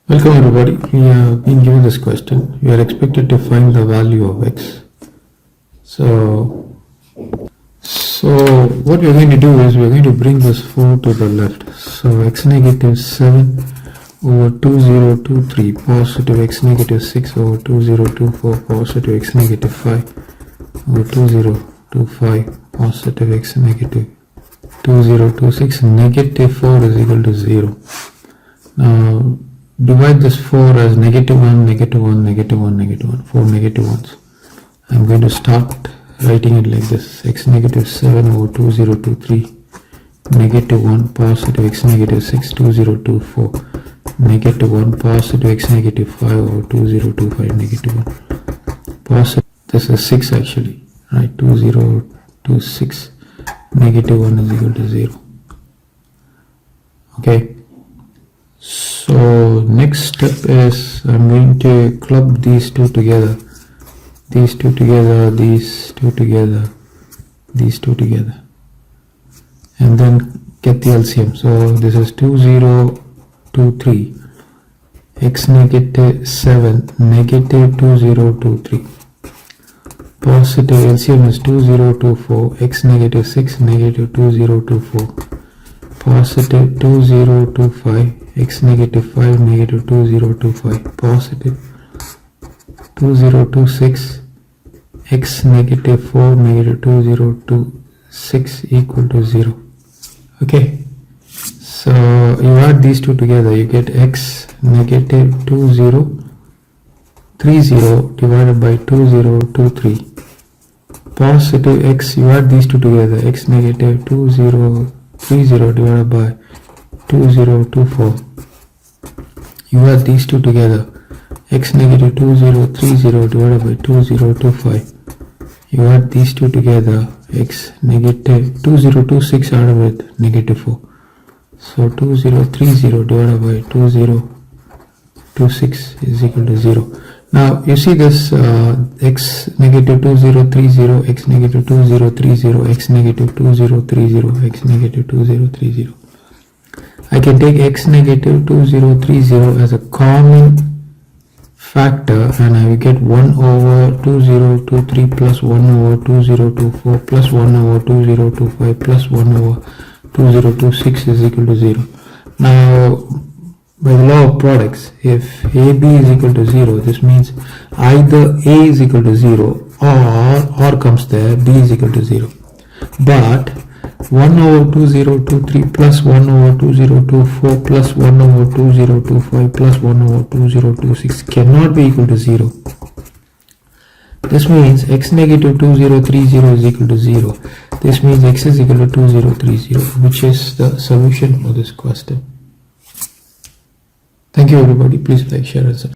Welcome everybody. We have been given this question. We are expected to find the value of x. So what we are going to do is we are going to bring this 4 to the left. So x negative 7 over 2023 positive x negative 6 over 2024 positive x negative 5 over 2025 positive x negative 2026 negative 4 is equal to 0. Now divide this 4 as negative 1, negative 1, negative 1, negative 1, 4 negative 1s. I'm going to start writing it like this: x negative 7 over 2023 negative 1 positive x negative 6 2024 negative 1 positive x negative 5 over 2025 negative 1 positive. This is 6 actually, right? 2026 negative 1 is equal to 0. Okay. So next step is I'm going to club these two together, these two together, these two together, these two together, and then get the LCM. So this is 2023 x negative 7 negative 2023 positive LCM is 2024 x negative 6 negative 2024 positive 2025 x negative 5 negative 2025 positive 2026 x negative 4 negative 2026 equal to 0. Okay, so you add these two together, you get x negative 2030 divided by 2023 positive x, you add these two together, x negative 2030 divided by 2024, you add these two together, x negative 2030 divided by 2025, you add these two together, x negative 2026 out of it, negative 4, so 2030 divided by 2026 is equal to 0. Now you see this x negative 2030, x negative 2030, x negative 2030, x negative 2030. I can take x negative 2030 as a common factor and I will get 1 over 2023 plus 1 over 2024 plus 1 over 2025 plus 1 over 2026 is equal to 0. Now by the law of products, if AB is equal to 0, this means either A is equal to 0 or comes there, B is equal to 0. But 1 over 2023 plus 1 over 2024 plus 1 over 2025 plus 1 over 2026 cannot be equal to 0. This means x negative 2030 is equal to 0. This means x is equal to 2030, which is the solution for this question. Thank you everybody. Please like, share and subscribe.